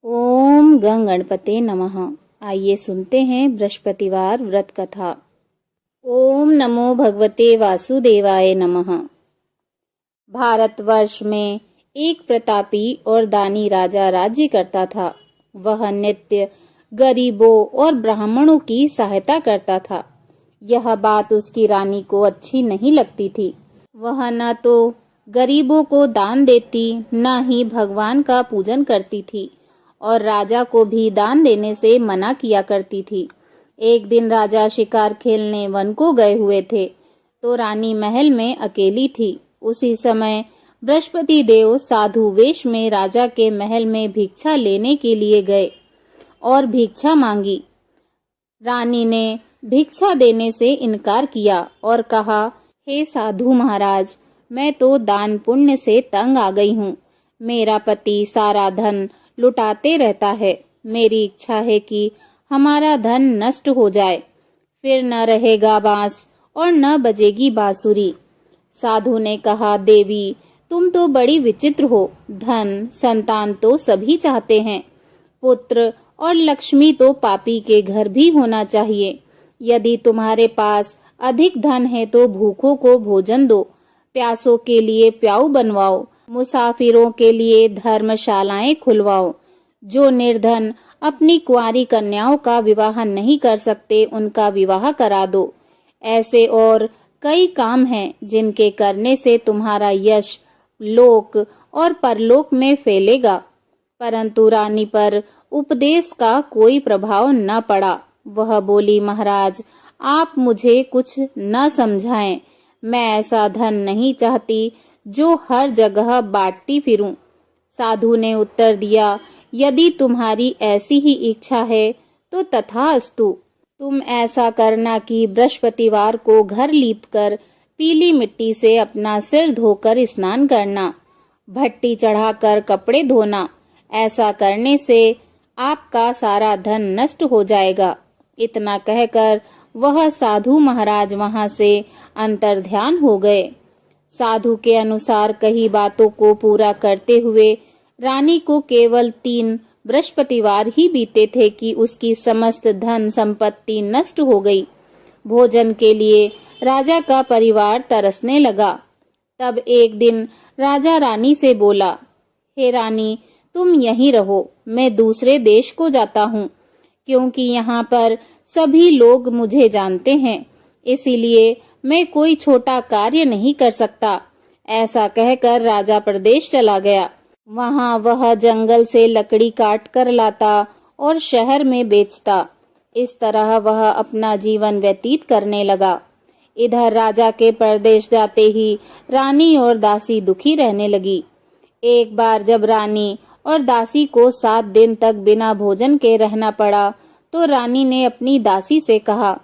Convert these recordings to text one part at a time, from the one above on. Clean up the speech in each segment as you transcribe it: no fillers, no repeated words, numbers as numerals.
ओम गं गणपते नमः। आइए सुनते हैं बृहस्पतिवार व्रत कथा। ओम नमो भगवते वासुदेवाय नमः। भारतवर्ष में एक प्रतापी और दानी राजा राज्य करता था। वह नित्य गरीबों और ब्राह्मणों की सहायता करता था। यह बात उसकी रानी को अच्छी नहीं लगती थी। वह न तो गरीबों को दान देती, न ही भगवान का पूजन करती थी और राजा को भी दान देने से मना किया करती थी। एक दिन राजा शिकार खेलने वन को गए हुए थे, तो रानी महल में अकेली थी। उसी समय बृहस्पति देव साधु वेश में राजा के महल में भिक्षा लेने के लिए गए और भिक्षा मांगी। रानी ने भिक्षा देने से इनकार किया और कहा, हे साधु महाराज, मैं तो दान पुण्य से तंग आ गई हूँ। मेरा पति सारा धन लुटाते रहता है। मेरी इच्छा है कि हमारा धन नष्ट हो जाए, फिर न रहेगा बांस और न बजेगी बांसुरी। साधु ने कहा, देवी, तुम तो बड़ी विचित्र हो। धन संतान तो सभी चाहते हैं, पुत्र और लक्ष्मी तो पापी के घर भी होना चाहिए। यदि तुम्हारे पास अधिक धन है तो भूखों को भोजन दो, प्यासों के लिए प्याऊ बनवाओ, मुसाफिरों के लिए धर्मशालाएं खुलवाओ। जो निर्धन अपनी कुंवारी कन्याओं का विवाह नहीं कर सकते, उनका विवाह करा दो। ऐसे और कई काम हैं जिनके करने से तुम्हारा यश लोक और परलोक में फैलेगा। परंतु रानी पर उपदेश का कोई प्रभाव न पड़ा। वह बोली, महाराज, आप मुझे कुछ न समझाएं। मैं ऐसा धन नहीं चाहती जो हर जगह बांटती फिरूं। साधु ने उत्तर दिया, यदि तुम्हारी ऐसी ही इच्छा है तो तथास्तु। तुम ऐसा करना कि बृहस्पतिवार को घर लीपकर पीली मिट्टी से अपना सिर धोकर स्नान करना, भट्टी चढ़ाकर कपड़े धोना। ऐसा करने से आपका सारा धन नष्ट हो जाएगा। इतना कहकर वह साधु महाराज वहां से अंतर्ध्यान हो गए। साधु के अनुसार कही बातों को पूरा करते हुए रानी को केवल 3 बृहस्पतिवार ही बीते थे कि उसकी समस्त धन संपत्ति नष्ट हो गई। भोजन के लिए राजा का परिवार तरसने लगा। तब एक दिन राजा रानी से बोला, हे रानी, तुम यहीं रहो, मैं दूसरे देश को जाता हूँ, क्योंकि यहाँ पर सभी लोग मुझे जानते हैं, इसीलिए मैं कोई छोटा कार्य नहीं कर सकता। ऐसा कहकर राजा प्रदेश चला गया। वहां वह जंगल से लकड़ी काट कर लाता और शहर में बेचता। इस तरह वह अपना जीवन व्यतीत करने लगा। इधर राजा के परदेश जाते ही रानी और दासी दुखी रहने लगी। एक बार जब रानी और दासी को 7 दिन तक बिना भोजन के रहना पड़ा, तो रानी ने अपनी दासी से कहा,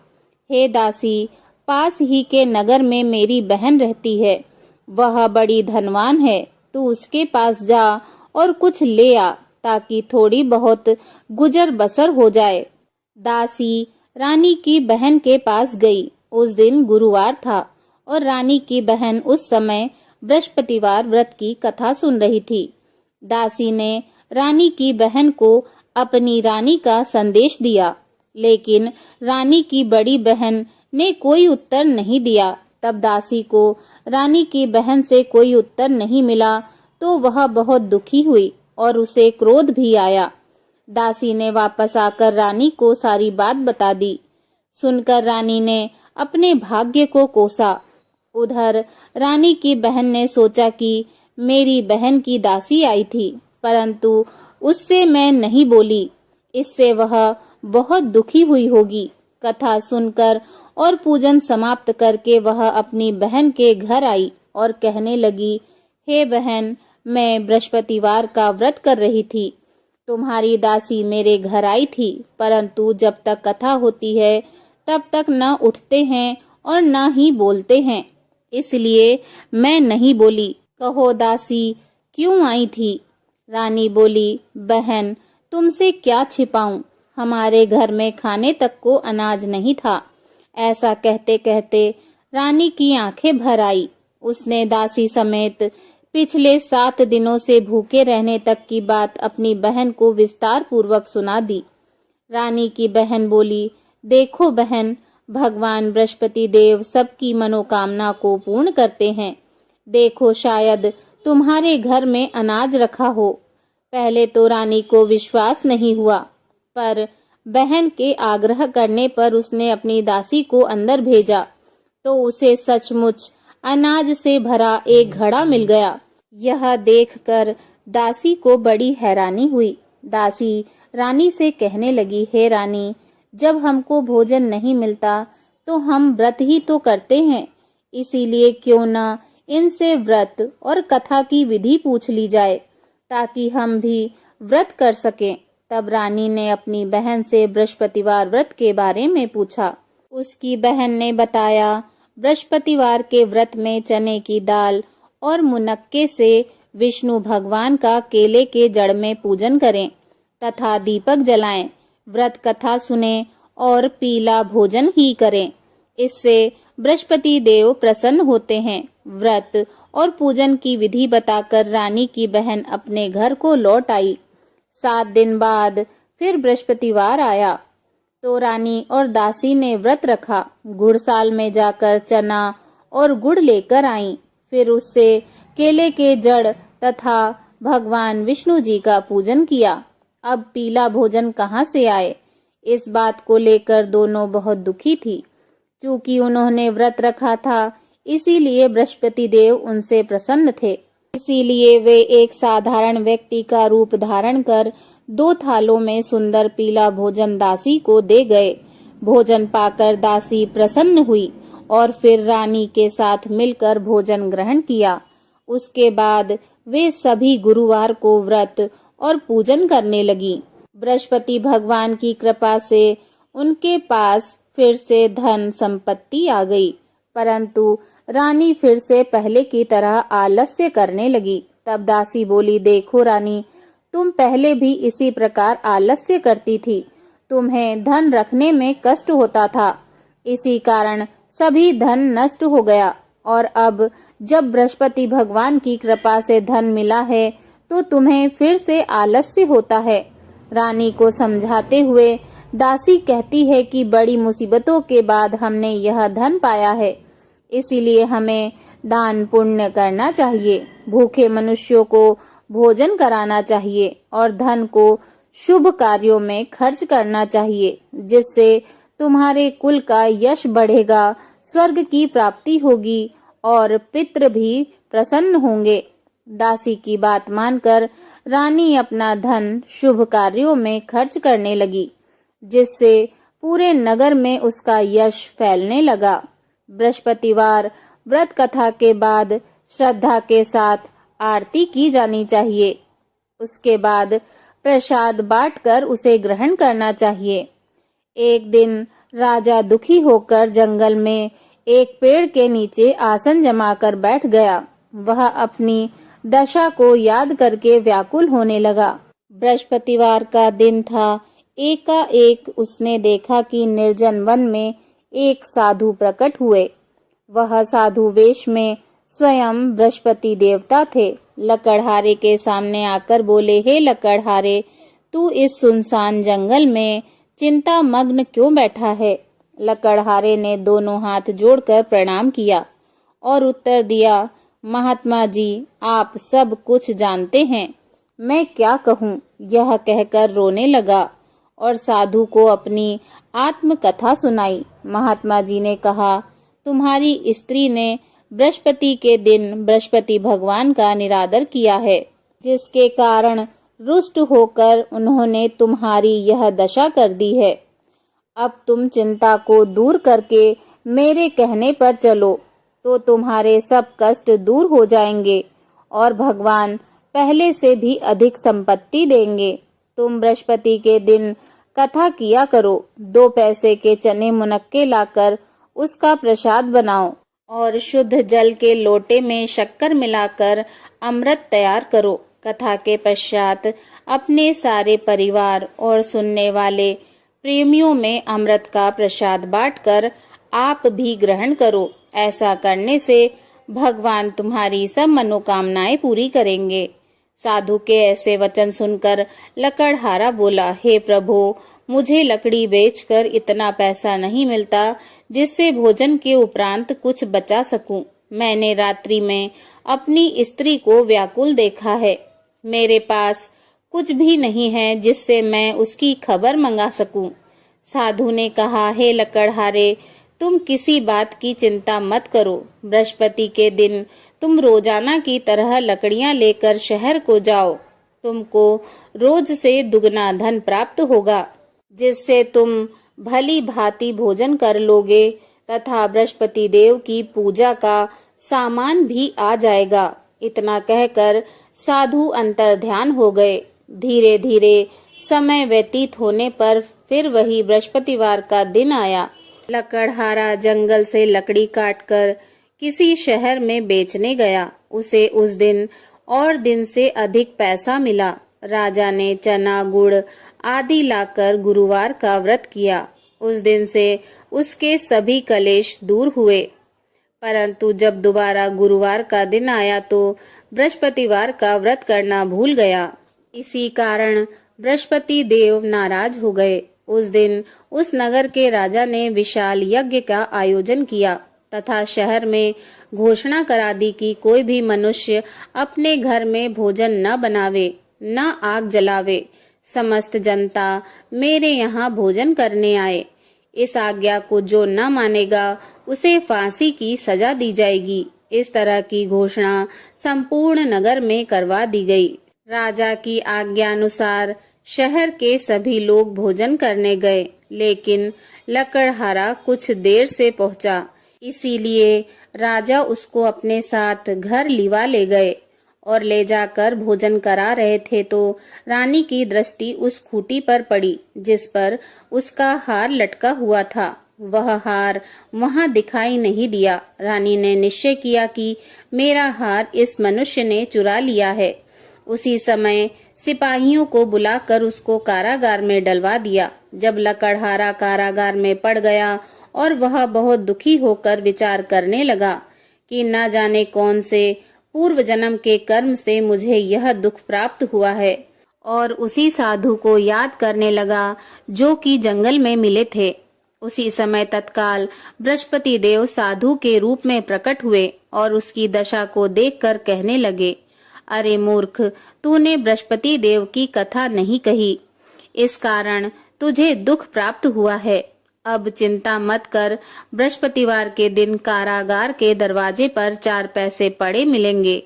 हे दासी, पास ही के नगर में मेरी बहन रहती है। वह बड़ी धनवान है। तू उसके पास जा और कुछ ले आ, ताकि थोड़ी बहुत गुजर बसर हो जाए। दासी रानी की बहन के पास गई। उस दिन गुरुवार था और रानी की बहन उस समय बृहस्पतिवार व्रत की कथा सुन रही थी। दासी ने रानी की बहन को अपनी रानी का संदेश दिया, लेकिन रानी की बड़ी बहन ने कोई उत्तर नहीं दिया। तब दासी को रानी की बहन से कोई उत्तर नहीं मिला तो वह बहुत दुखी हुई और उसे क्रोध भी आया। दासी ने वापस आकर रानी को सारी बात बता दी। सुनकर रानी ने अपने भाग्य को कोसा। उधर रानी की बहन ने सोचा कि मेरी बहन की दासी आई थी, परंतु उससे मैं नहीं बोली, इससे वह बहुत दुखी हुई होगी। कथा सुनकर और पूजन समाप्त करके वह अपनी बहन के घर आई और कहने लगी, हे बहन, मैं बृहस्पतिवार का व्रत कर रही थी। तुम्हारी दासी मेरे घर आई थी, परंतु जब तक कथा होती है तब तक न उठते हैं और न ही बोलते हैं, इसलिए मैं नहीं बोली। कहो दासी, क्यों आई थी? रानी बोली, बहन, तुमसे क्या छिपाऊं, हमारे घर में खाने तक को अनाज नहीं था। ऐसा कहते कहते रानी की आंखें भर आई। उसने दासी समेत पिछले 7 दिनों से भूखे रहने तक की बात अपनी बहन को विस्तार पूर्वक सुना दी। रानी की बहन बोली, देखो बहन, भगवान बृहस्पति देव सबकी मनोकामना को पूर्ण करते हैं। देखो, शायद तुम्हारे घर में अनाज रखा हो। पहले तो रानी को विश्वास नहीं हुआ, पर बहन के आग्रह करने पर उसने अपनी दासी को अंदर भेजा तो उसे सचमुच अनाज से भरा एक घड़ा मिल गया। यह देखकर दासी को बड़ी हैरानी हुई। दासी रानी से कहने लगी, हे रानी, जब हमको भोजन नहीं मिलता तो हम व्रत ही तो करते हैं, इसीलिए क्यों न इनसे व्रत और कथा की विधि पूछ ली जाए ताकि हम भी व्रत कर सकें। तब रानी ने अपनी बहन से बृहस्पतिवार व्रत के बारे में पूछा। उसकी बहन ने बताया, बृहस्पतिवार के व्रत में चने की दाल और मुनक्के से विष्णु भगवान का केले के जड़ में पूजन करें तथा दीपक जलाएं, व्रत कथा सुने और पीला भोजन ही करें। इससे बृहस्पति देव प्रसन्न होते हैं। व्रत और पूजन की विधि बताकर रानी की बहन अपने घर को लौट आई। 7 दिन बाद फिर बृहस्पतिवार आया तो रानी और दासी ने व्रत रखा। गुड़साल में जाकर चना और गुड़ लेकर आईं। फिर उससे केले के जड़ तथा भगवान विष्णु जी का पूजन किया। अब पीला भोजन कहाँ से आए, इस बात को लेकर दोनों बहुत दुखी थी। चूंकि उन्होंने व्रत रखा था, इसीलिए बृहस्पति देव उनसे प्रसन्न थे। इसीलिए वे एक साधारण व्यक्ति का रूप धारण कर 2 थालों में सुंदर पीला भोजन दासी को दे गए। भोजन पाकर दासी प्रसन्न हुई और फिर रानी के साथ मिलकर भोजन ग्रहण किया। उसके बाद वे सभी गुरुवार को व्रत और पूजन करने लगी। बृहस्पति भगवान की कृपा से उनके पास फिर से धन संपत्ति आ गई, परंतु रानी फिर से पहले की तरह आलस्य करने लगी। तब दासी बोली, देखो रानी, तुम पहले भी इसी प्रकार आलस्य करती थी। तुम्हें धन रखने में कष्ट होता था, इसी कारण सभी धन नष्ट हो गया, और अब जब बृहस्पति भगवान की कृपा से धन मिला है तो तुम्हें फिर से आलस्य होता है। रानी को समझाते हुए दासी कहती है कि बड़ी मुसीबतों के बाद हमने यह धन पाया है, इसीलिए हमें दान पुण्य करना चाहिए, भूखे मनुष्यों को भोजन कराना चाहिए और धन को शुभ कार्यों में खर्च करना चाहिए, जिससे तुम्हारे कुल का यश बढ़ेगा, स्वर्ग की प्राप्ति होगी और पितृ भी प्रसन्न होंगे। दासी की बात मानकर रानी अपना धन शुभ कार्यों में खर्च करने लगी, जिससे पूरे नगर में उसका यश फैलने लगा। बृहस्पतिवार व्रत कथा के बाद श्रद्धा के साथ आरती की जानी चाहिए। उसके बाद प्रसाद बांटकर उसे ग्रहण करना चाहिए। एक दिन राजा दुखी होकर जंगल में एक पेड़ के नीचे आसन जमाकर बैठ गया। वह अपनी दशा को याद करके व्याकुल होने लगा। बृहस्पतिवार का दिन था। एकाएक उसने देखा कि निर्जन वन में एक साधु प्रकट हुए। वह साधु वेश में स्वयं बृहस्पति देवता थे। लकड़हारे के सामने आकर बोले, हे लकड़हारे, तू इस सुनसान जंगल में चिंता मग्न क्यों बैठा है? लकड़हारे ने दोनों हाथ जोड़कर प्रणाम किया और उत्तर दिया, महात्मा जी, आप सब कुछ जानते हैं, मैं क्या कहूँ? यह कहकर रोने लगा और साधु को अपनी आत्मकथा सुनाई। महात्मा जी ने कहा, तुम्हारी स्त्री ने बृहस्पति के दिन बृहस्पति भगवान का निरादर किया है, जिसके कारण रुष्ट होकर उन्होंने तुम्हारी यह दशा कर दी है। अब तुम चिंता को दूर करके मेरे कहने पर चलो तो तुम्हारे सब कष्ट दूर हो जाएंगे और भगवान पहले से भी अधिक संपत्ति देंगे। तुम बृहस्पति के दिन कथा किया करो। 2 पैसे के चने मुनक्के लाकर उसका प्रसाद बनाओ और शुद्ध जल के लोटे में शक्कर मिलाकर अमृत तैयार करो। कथा के पश्चात अपने सारे परिवार और सुनने वाले प्रेमियों में अमृत का प्रसाद बांटकर आप भी ग्रहण करो। ऐसा करने से भगवान तुम्हारी सब मनोकामनाएं पूरी करेंगे। साधु के ऐसे वचन सुनकर लकड़हारा बोला, हे प्रभु, मुझे लकड़ी बेचकर इतना पैसा नहीं मिलता जिससे भोजन के उपरांत कुछ बचा सकूं। मैंने रात्रि में अपनी स्त्री को व्याकुल देखा है। मेरे पास कुछ भी नहीं है जिससे मैं उसकी खबर मंगा सकूं। साधु ने कहा, हे लकड़हारे, तुम किसी बात की चिंता मत करो। बृहस्पति के दिन तुम रोजाना की तरह लकड़ियां लेकर शहर को जाओ। तुमको रोज से दुगना धन प्राप्त होगा, जिससे तुम भली भांति भोजन कर लोगे तथा बृहस्पति देव की पूजा का सामान भी आ जाएगा। इतना कहकर साधु अंतर्ध्यान हो गए। धीरे धीरे समय व्यतीत होने पर फिर वही बृहस्पतिवार का दिन आया। लकड़हारा जंगल से लकड़ी काटकर किसी शहर में बेचने गया। उसे उस दिन और दिन से अधिक पैसा मिला। राजा ने चना, गुड़ आदि लाकर गुरुवार का व्रत किया। उस दिन से उसके सभी कलेश दूर हुए। परंतु जब दोबारा गुरुवार का दिन आया तो बृहस्पतिवार का व्रत करना भूल गया। इसी कारण बृहस्पति देव नाराज हो गए। उस दिन उस नगर के राजा ने विशाल यज्ञ का आयोजन किया तथा शहर में घोषणा करा दी कि कोई भी मनुष्य अपने घर में भोजन न बनावे, न आग जलावे। समस्त जनता मेरे यहाँ भोजन करने आए। इस आज्ञा को जो न मानेगा उसे फांसी की सजा दी जाएगी। इस तरह की घोषणा संपूर्ण नगर में करवा दी गई। राजा की आज्ञा अनुसार शहर के सभी लोग भोजन करने गए, लेकिन लकड़हारा कुछ देर से पहुंचा। इसीलिए राजा उसको अपने साथ घर लिवा ले गए और ले जाकर भोजन करा रहे थे तो रानी की दृष्टि उस खूंटी पर पड़ी जिस पर उसका हार लटका हुआ था। वह हार वहां दिखाई नहीं दिया। रानी ने निश्चय किया कि मेरा हार इस मनुष्य ने चुरा लिया है। उसी समय सिपाहियों को बुलाकर उसको कारागार में डलवा दिया। जब लकड़हारा कारागार में पड़ गया और वह बहुत दुखी होकर विचार करने लगा कि न जाने कौन से पूर्व जन्म के कर्म से मुझे यह दुख प्राप्त हुआ है, और उसी साधु को याद करने लगा जो कि जंगल में मिले थे। उसी समय तत्काल बृहस्पति देव साधु के रूप में प्रकट हुए और उसकी दशा को देखकर कहने लगे, अरे मूर्ख, तूने बृहस्पति देव की कथा नहीं कही, इस कारण तुझे दुख प्राप्त हुआ है। अब चिंता मत कर, बृहस्पतिवार के दिन कारागार के दरवाजे पर 4 पैसे पड़े मिलेंगे।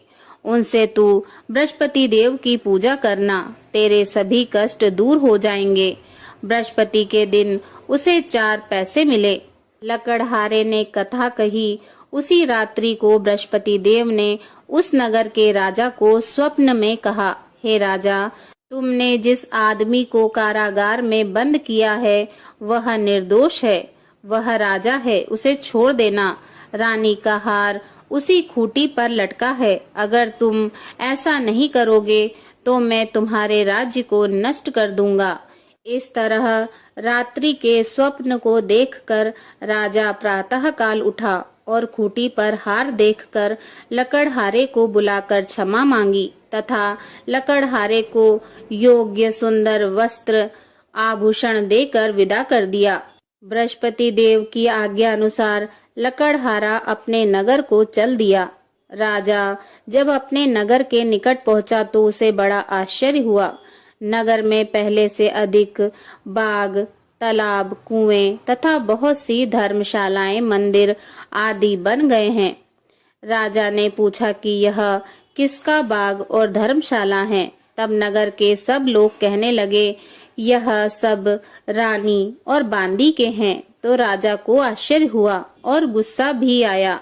उनसे तू बृहस्पति देव की पूजा करना, तेरे सभी कष्ट दूर हो जाएंगे। बृहस्पति के दिन उसे 4 पैसे मिले। लकड़हारे ने कथा कही। उसी रात्रि को बृहस्पति देव ने उस नगर के राजा को स्वप्न में कहा, हे राजा, तुमने जिस आदमी को कारागार में बंद किया है वह निर्दोष है, वह राजा है, उसे छोड़ देना। रानी का हार उसी खूंटी पर लटका है। अगर तुम ऐसा नहीं करोगे तो मैं तुम्हारे राज्य को नष्ट कर दूंगा। इस तरह रात्रि के स्वप्न को देखकर राजा प्रातः काल उठा और खूंटी पर हार देखकर लकड़हारे को बुलाकर क्षमा मांगी तथा लकड़हारे को योग्य सुंदर वस्त्र आभूषण देकर विदा कर दिया। बृहस्पति देव की आज्ञा अनुसार लकड़हारा अपने नगर को चल दिया। राजा जब अपने नगर के निकट पहुंचा तो उसे बड़ा आश्चर्य हुआ। नगर में पहले से अधिक बाग, तालाब, कुएं तथा बहुत सी धर्मशालाएं, मंदिर आदि बन गए हैं। राजा ने पूछा कि यह किसका बाग और धर्मशाला है। तब नगर के सब लोग कहने लगे, यह सब रानी और बांदी के हैं। तो राजा को आश्चर्य हुआ और गुस्सा भी आया।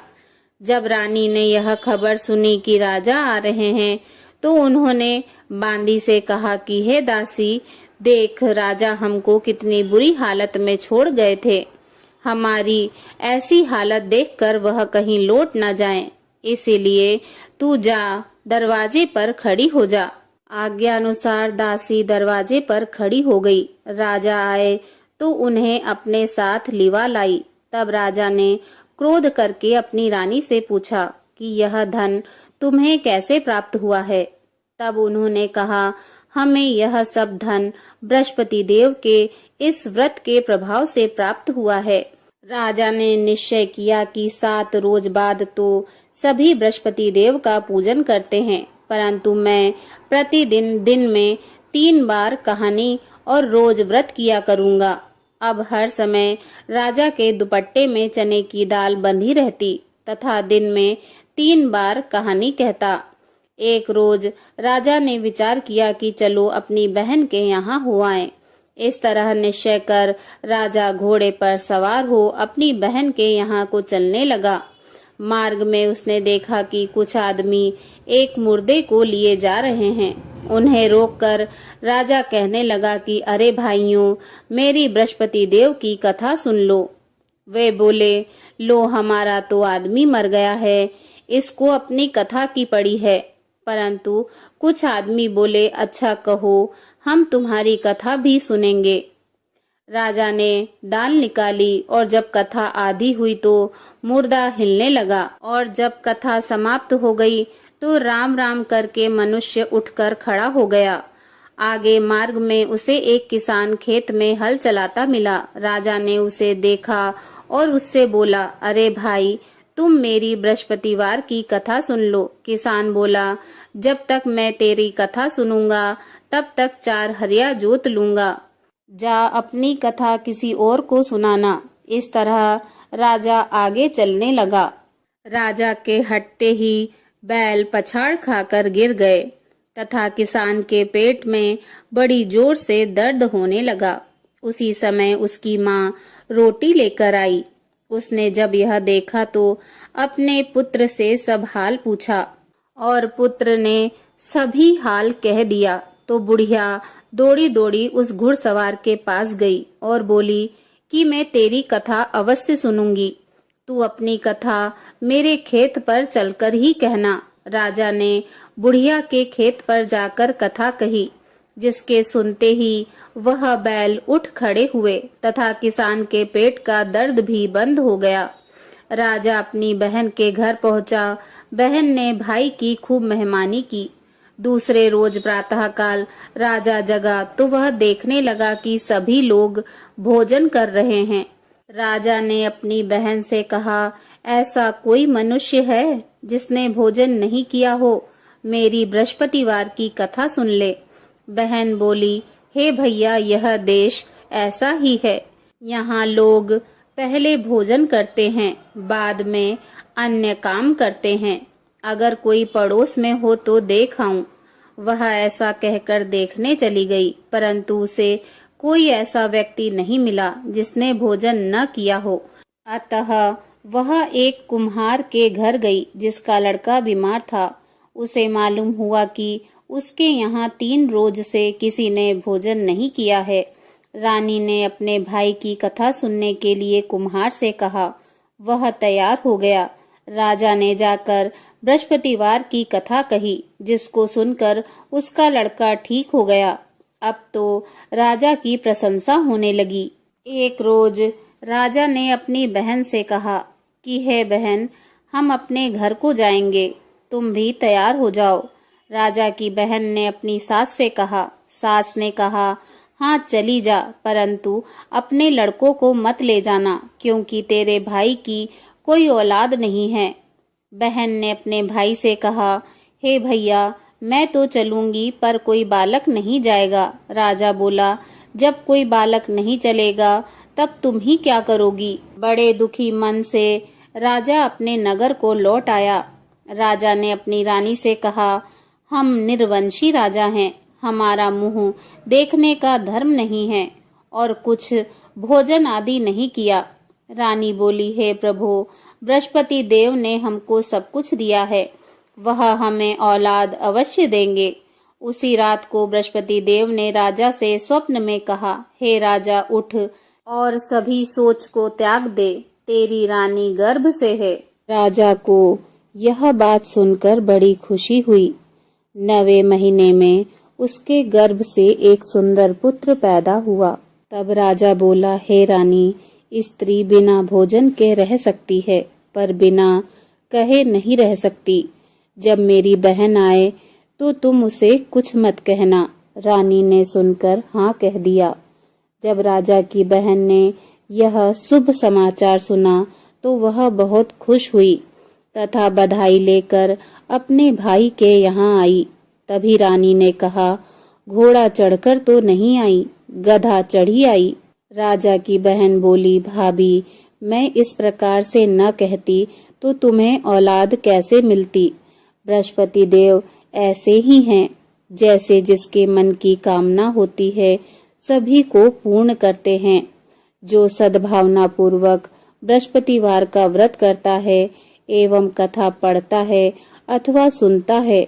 जब रानी ने यह खबर सुनी कि राजा आ रहे हैं तो उन्होंने बांदी से कहा कि हे दासी, देख, राजा हमको कितनी बुरी हालत में छोड़ गए थे। हमारी ऐसी हालत देखकर वह कहीं लौट न जाएं, इसीलिए तू जा, दरवाजे पर खड़ी हो जा। आज्ञा अनुसार दासी दरवाजे पर खड़ी हो गई। राजा आए तो उन्हें अपने साथ लिवा लाई। तब राजा ने क्रोध करके अपनी रानी से पूछा कि यह धन तुम्हें कैसे प्राप्त हुआ है। तब उन्होंने कहा, हमें यह सब धन बृहस्पति देव के इस व्रत के प्रभाव से प्राप्त हुआ है। राजा ने निश्चय किया कि 7 रोज बाद तो सभी बृहस्पति देव का पूजन करते हैं, परंतु मैं प्रतिदिन दिन में 3 बार कहानी और रोज व्रत किया करूंगा। अब हर समय राजा के दुपट्टे में चने की दाल बंधी रहती तथा दिन में 3 बार कहानी कहता। एक रोज राजा ने विचार किया कि चलो अपनी बहन के यहाँ हो आएं। इस तरह निश्चय कर राजा घोड़े पर सवार हो अपनी बहन के यहाँ को चलने लगा। मार्ग में उसने देखा कि कुछ आदमी एक मुर्दे को लिए जा रहे हैं। उन्हें रोककर राजा कहने लगा कि अरे भाइयों, मेरी बृहस्पति देव की कथा सुन लो। वे बोले, लो हमारा तो आदमी मर गया है, इसको अपनी कथा की पड़ी है। परंतु कुछ आदमी बोले, अच्छा कहो, हम तुम्हारी कथा भी सुनेंगे। राजा ने दाल निकाली और जब कथा आधी हुई तो मुर्दा हिलने लगा, और जब कथा समाप्त हो गई तो राम राम करके मनुष्य उठकर खड़ा हो गया। आगे मार्ग में उसे एक किसान खेत में हल चलाता मिला। राजा ने उसे देखा और उससे बोला, अरे भाई, तुम मेरी बृहस्पतिवार की कथा सुन लो। किसान बोला, जब तक मैं तेरी कथा सुनूंगा तब तक 4 हरिया जोत लूंगा। जा अपनी कथा किसी और को सुनाना। इस तरह राजा आगे चलने लगा। राजा के हटते ही बैल पछाड़ खाकर गिर गए तथा किसान के पेट में बड़ी जोर से दर्द होने लगा। उसी समय उसकी माँ रोटी लेकर आई। उसने जब यह देखा तो अपने पुत्र से सब हाल पूछा और पुत्र ने सभी हाल कह दिया। तो बुढ़िया दौड़ी दौड़ी उस घुड़सवार के पास गई और बोली कि मैं तेरी कथा अवश्य सुनूंगी, तू अपनी कथा मेरे खेत पर चलकर ही कहना। राजा ने बुढ़िया के खेत पर जाकर कथा कही, जिसके सुनते ही वह बैल उठ खड़े हुए तथा किसान के पेट का दर्द भी बंद हो गया। राजा अपनी बहन के घर पहुंचा। बहन ने भाई की खूब मेहमानी की। दूसरे रोज प्रातःकाल राजा जगा तो वह देखने लगा कि सभी लोग भोजन कर रहे हैं। राजा ने अपनी बहन से कहा, ऐसा कोई मनुष्य है जिसने भोजन नहीं किया हो? मेरी बृहस्पतिवार की कथा सुन ले। बहन बोली, हे भैया, यह देश ऐसा ही है। यहाँ लोग पहले भोजन करते हैं, बाद में अन्य काम करते हैं। अगर कोई पड़ोस में हो तो देख आऊं। वह ऐसा कहकर देखने चली गई, परंतु उसे कोई ऐसा व्यक्ति नहीं मिला जिसने भोजन न किया हो। अतः वह एक कुम्हार के घर गई जिसका लड़का बीमार था। उसे मालूम हुआ कि उसके यहाँ 3 रोज से किसी ने भोजन नहीं किया है। रानी ने अपने भाई की कथा सुनने के लिए कुम्हार से कहा। वह तैयार हो गया। राजा ने जाकर बृहस्पतिवार की कथा कही, जिसको सुनकर उसका लड़का ठीक हो गया। अब तो राजा की प्रशंसा होने लगी। एक रोज राजा ने अपनी बहन से कहा कि हे बहन, हम अपने घर को जाएंगे, तुम भी तैयार हो जाओ। राजा की बहन ने अपनी सास से कहा। सास ने कहा, हाँ चली जा, परंतु अपने लड़कों को मत ले जाना, क्योंकि तेरे भाई की कोई औलाद नहीं है। बहन ने अपने भाई से कहा, हे भैया, मैं तो चलूंगी पर कोई बालक नहीं जाएगा। राजा बोला, जब कोई बालक नहीं चलेगा तब तुम ही क्या करोगी? बड़े दुखी मन से राजा अपने नगर को लौट आया। राजा ने अपनी रानी से कहा, हम निर्वंशी राजा हैं, हमारा मुंह देखने का धर्म नहीं है और कुछ भोजन आदि नहीं किया। रानी बोली, हे प्रभु, बृहस्पति देव ने हमको सब कुछ दिया है, वह हमें औलाद अवश्य देंगे। उसी रात को बृहस्पति देव ने राजा से स्वप्न में कहा, हे राजा, उठ और सभी सोच को त्याग दे, तेरी रानी गर्भ से है। राजा को यह बात सुनकर बड़ी खुशी हुई। 9वें महीने में उसके गर्भ से एक सुंदर पुत्र पैदा हुआ। तब राजा बोला, हे रानी, स्त्री बिना भोजन के रह सकती है, पर बिना कहे नहीं रह सकती। जब मेरी बहन आए तो तुम उसे कुछ मत कहना। रानी ने सुनकर हाँ कह दिया। जब राजा की बहन ने यह शुभ समाचार सुना तो वह बहुत खुश हुई तथा बधाई लेकर अपने भाई के यहाँ आई। तभी रानी ने कहा, घोड़ा चढ़कर तो नहीं आई, गधा चढ़ी आई। राजा की बहन बोली, भाभी, मैं इस प्रकार से न कहती तो तुम्हें औलाद कैसे मिलती। बृहस्पति देव ऐसे ही हैं, जैसे जिसके मन की कामना होती है सभी को पूर्ण करते हैं। जो सद्भावना पूर्वक बृहस्पतिवार का व्रत करता है एवं कथा पढ़ता है अथवा सुनता है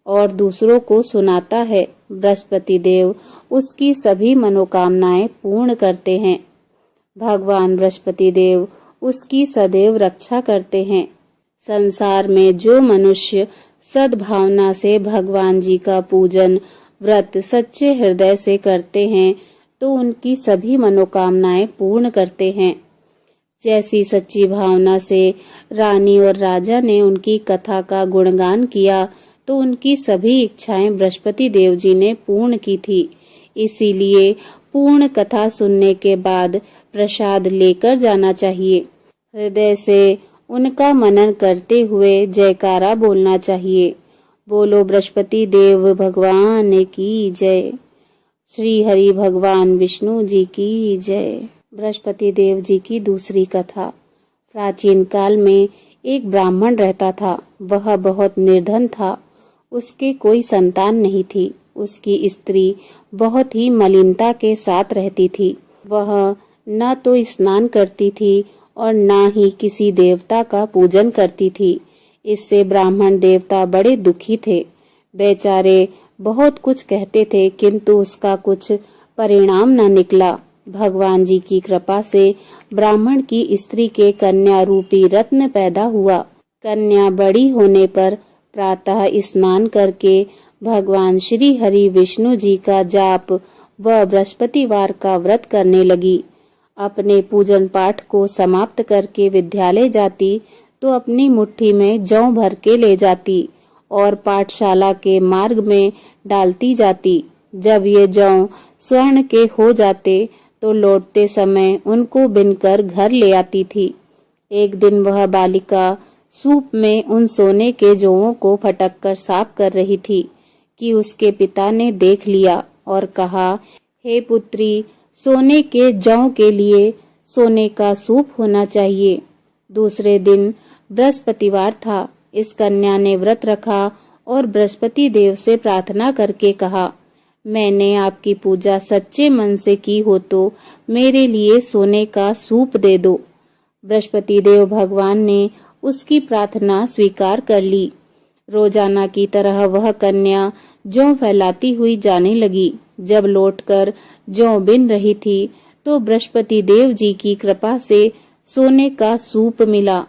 और दूसरों को सुनाता है, बृहस्पति देव उसकी सभी मनोकामनाएं पूर्ण करते हैं। भगवान बृहस्पति देव उसकी सदैव रक्षा करते हैं। संसार में जो मनुष्य सद्भावना से भगवान जी का पूजन व्रत सच्चे हृदय से करते हैं तो उनकी सभी मनोकामनाएं पूर्ण करते हैं। जैसी सच्ची भावना से रानी और राजा ने उनकी कथा का गुणगान किया तो उनकी सभी इच्छाएं बृहस्पति देव जी ने पूर्ण की थी। इसीलिए पूर्ण कथा सुनने के बाद प्रसाद लेकर जाना चाहिए। हृदय से उनका मनन करते हुए जयकारा बोलना चाहिए। बोलो बृहस्पति देव भगवान की जय। श्री हरि भगवान विष्णु जी की जय। बृहस्पति देव जी की दूसरी कथा। प्राचीन काल में एक ब्राह्मण रहता था। वह बहुत निर्धन था। उसके कोई संतान नहीं थी। उसकी स्त्री बहुत ही मलिनता के साथ रहती थी। वह न तो स्नान करती थी और न ही किसी देवता का पूजन करती थी। इससे ब्राह्मण देवता बड़े दुखी थे। बेचारे बहुत कुछ कहते थे किंतु उसका कुछ परिणाम न निकला। भगवान जी की कृपा से ब्राह्मण की स्त्री के कन्या रूपी रत्न पैदा हुआ। कन्या बड़ी होने पर प्रातः स्नान करके भगवान श्री हरि विष्णु जी का जाप व बृहस्पतिवार का व्रत करने लगी। अपने पूजन पाठ को समाप्त करके विद्यालय जाती तो अपनी मुट्ठी में जौ भर के ले जाती और पाठशाला के मार्ग में डालती जाती। जब ये जौ स्वर्ण के हो जाते तो लौटते समय उनको बिनकर घर ले आती थी। एक दिन वह बालिका सूप में उन सोने के जौओं को फटक कर साफ कर रही थी कि उसके पिता ने देख लिया और कहा, हे पुत्री, सोने के जौ के लिए सोने का सूप होना चाहिए। दूसरे दिन बृहस्पतिवार था। इस कन्या ने व्रत रखा और बृहस्पति देव से प्रार्थना करके कहा, मैंने आपकी पूजा सच्चे मन से की हो तो मेरे लिए सोने का सूप दे दो। बृहस्पति देव भगवान ने उसकी प्रार्थना स्वीकार कर ली। रोजाना की तरह वह कन्या जौ फैलाती हुई जाने लगी। जब लौटकर जौ बिन रही थी तो बृहस्पति देव जी की कृपा से सोने का सूप मिला।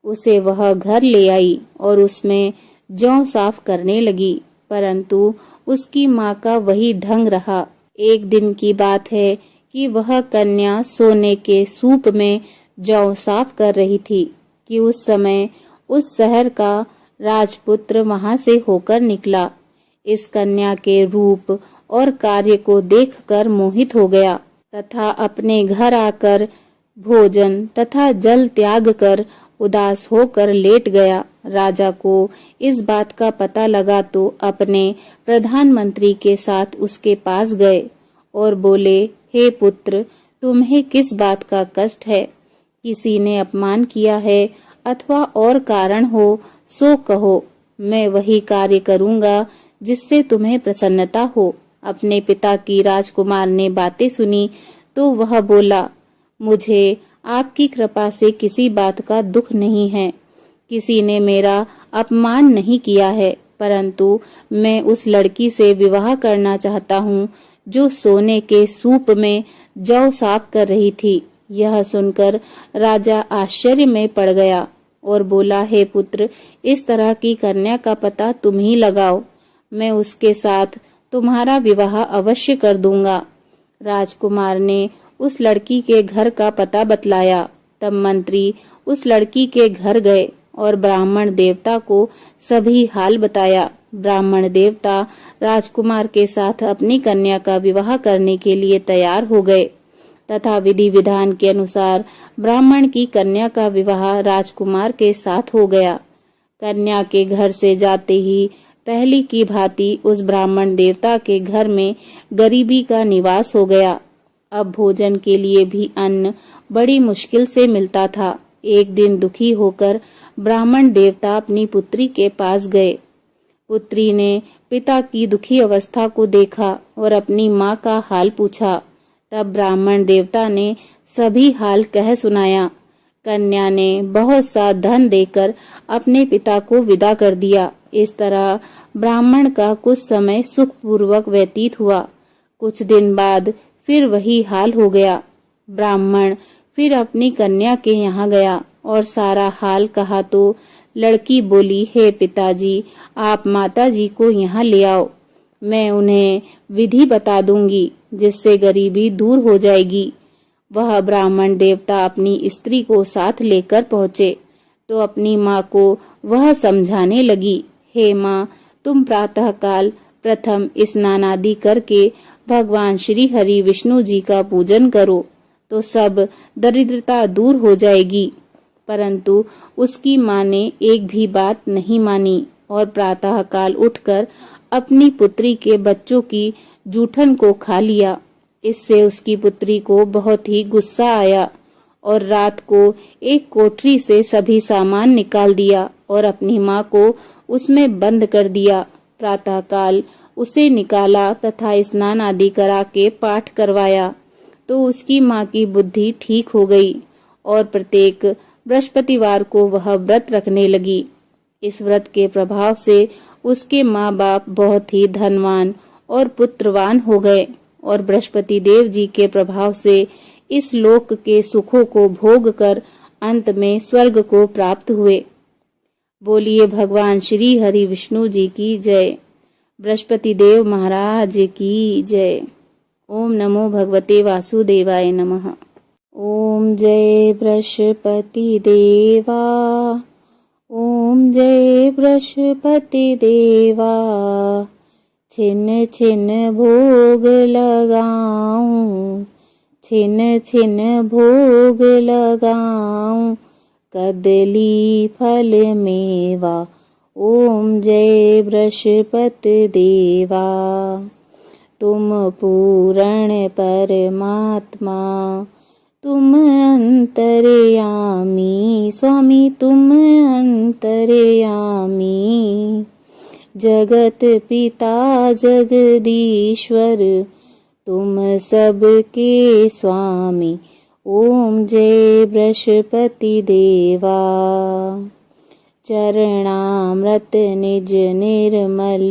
उसे वह घर ले आई और उसमें जौ साफ करने लगी, परंतु उसकी माँ का वही ढंग रहा। एक दिन की बात है कि वह कन्या सोने के सूप में जौ साफ कर रही थी कि उस समय उस शहर का राजपुत्र वहां से होकर निकला। इस कन्या के रूप और कार्य को देखकर मोहित हो गया तथा अपने घर आकर भोजन तथा जल त्याग कर उदास होकर लेट गया। राजा को इस बात का पता लगा तो अपने प्रधानमंत्री के साथ उसके पास गए और बोले, हे पुत्र, तुम्हें किस बात का कष्ट है? किसी ने अपमान किया है अथवा और कारण हो सो कहो, मैं वही कार्य करूंगा जिससे तुम्हें प्रसन्नता हो। अपने पिता की राजकुमार ने बातें सुनी तो वह बोला, मुझे आपकी कृपा से किसी बात का दुख नहीं है। किसी ने मेरा अपमान नहीं किया है, परंतु मैं उस लड़की से विवाह करना चाहता हूँ जो सोने के सूप में जौ साफ कर रही थी। यह सुनकर राजा आश्चर्य में पड़ गया और बोला, हे पुत्र, इस तरह की कन्या का पता तुम ही लगाओ, मैं उसके साथ तुम्हारा विवाह अवश्य कर दूंगा। राजकुमार ने उस लड़की के घर का पता बतलाया। तब मंत्री उस लड़की के घर गए और ब्राह्मण देवता को सभी हाल बताया। ब्राह्मण देवता राजकुमार के साथ अपनी कन्या का विवाह करने के लिए तैयार हो गए तथा विधि विधान के अनुसार ब्राह्मण की कन्या का विवाह राजकुमार के साथ हो गया। कन्या के घर से जाते ही पहली की भांति उस ब्राह्मण देवता के घर में गरीबी का निवास हो गया। अब भोजन के लिए भी अन्न बड़ी मुश्किल से मिलता था। एक दिन दुखी होकर ब्राह्मण देवता अपनी पुत्री के पास गए। पुत्री ने पिता की दुखी अवस्था को देखा और अपनी माँ का हाल पूछा। तब ब्राह्मण देवता ने सभी हाल कह सुनाया। कन्या ने बहुत सा धन देकर अपने पिता को विदा कर दिया। इस तरह ब्राह्मण का कुछ समय सुखपूर्वक व्यतीत हुआ। कुछ दिन बाद फिर वही हाल हो गया। ब्राह्मण फिर अपनी कन्या के यहाँ गया और सारा हाल कहा तो लड़की बोली, हे पिताजी, आप माताजी को यहाँ ले आओ। मैं उन्हें विधि बता दूंगी जिससे गरीबी दूर हो जाएगी। वह ब्राह्मण देवता अपनी स्त्री को साथ लेकर पहुँचे तो अपनी माँ को वह समझाने लगी, हे माँ, तुम प्रातःकाल प्रथम स्नान आदि करके भगवान श्री हरि विष्णु जी का पूजन करो तो सब दरिद्रता दूर हो जाएगी। परंतु उसकी माँ ने एक भी बात नहीं मानी और प्रातःकाल उठकर अपनी पुत्री के बच्चों की जूठन को खा लिया। इससे उसकी पुत्री को बहुत ही गुस्सा आया और रात को एक कोठरी से सभी सामान निकाल दिया और अपनी माँ को उसमें बंद कर दिया। प्रातःकाल उसे निकाला तथा स्नान आदि करा के पाठ करवाया तो उसकी माँ की बुद्धि ठीक हो गई और प्रत्येक बृहस्पतिवार को वह व्रत रखने लगी। इस व्रत के प्रभाव से उसके माँ बाप बहुत ही धनवान और पुत्रवान हो गए और बृहस्पति देव जी के प्रभाव से इस लोक के सुखों को भोग कर अंत में स्वर्ग को प्राप्त हुए। बोलिए भगवान श्री हरि विष्णु जी की जय। बृहस्पति देव महाराज की जय। ओम नमो भगवते वासुदेवाय नमः। ओम जय बृहस्पति देवा। ओम जय बृहस्पति देवा। छिन छिन भोग लगाऊं, छिन छिन भोग लगाऊं, कदली फल मेवा। ओम जय बृहस्पति देवा। तुम पूर्ण परमात्मा, तुम अंतर्यामी, स्वामी तुम अंतर्यामी। जगत पिता जगदीश्वर, तुम सबके स्वामी। ओम जय बृहस्पति देवा। चरणामृत निज निर्मल,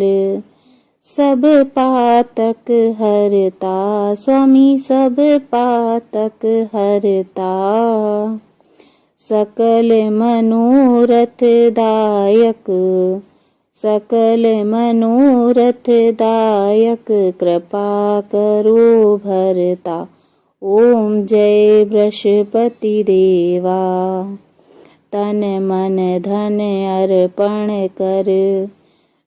सब पातक हरता, स्वामी सब पातक हरता। सकल मनोरथ दायक, सकल मनोरथ दायक, कृपा करो भरता। ओम जय बृहस्पति देवा। तन मन धन अर्पण कर,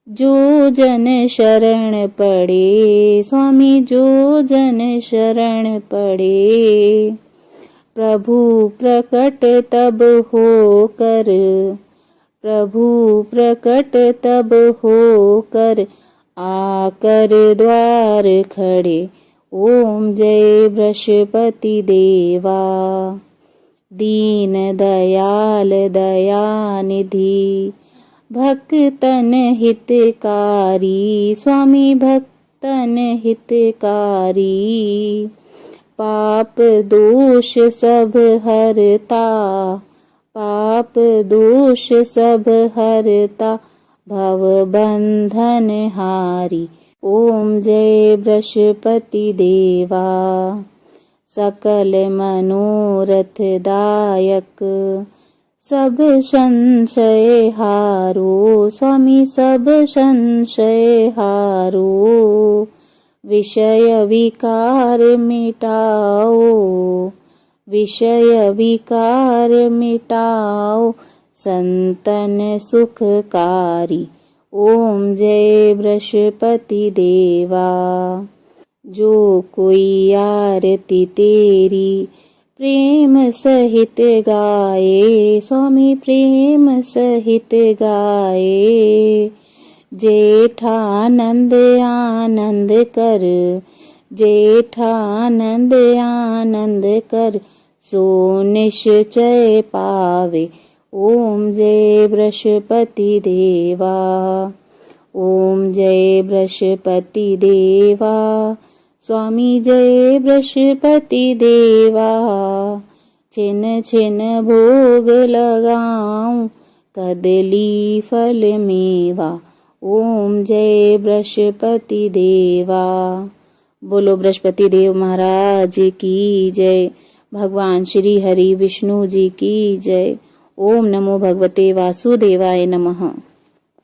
जो जन शरण पड़े, स्वामी जो जन शरण पड़े। प्रभु प्रकट तब हो कर, प्रभु प्रकट तब हो कर, आकर द्वार खड़े। ओम जय बृहस्पति देवा। दीन दयाल दयानिधि, भक्तन हितकारी, स्वामी भक्तन हितकारी। पाप दोष सब हरता, पाप दोष सब हरता, भव बंधन हारी। ओम जय बृहस्पति देवा। सकल मनोरथ दायक, सब संशय हारो, स्वामी सब संशय हारो। विषय विकार मिटाओ, विषय विकार मिटाओ, संतन सुखकारी। ओम जय बृहस्पति देवा। जो कोई आरती तेरी प्रेम सहित गाए, स्वामी प्रेम सहित गाए। जेठानंद आनंद कर, जेठानंद आनंद कर, सो निश्चय पावे। ओम जय बृहस्पति देवा। ओम जय बृहस्पति देवा। स्वामी जय बृहस्पति देवा। छिन छिन भोग लगाऊं, कदली फल मेवा। ओम जय बृहस्पति देवा। बोलो बृहस्पति देव महाराज की जय। भगवान श्री हरि विष्णु जी की जय। ओम नमो भगवते वासुदेवाय नमः।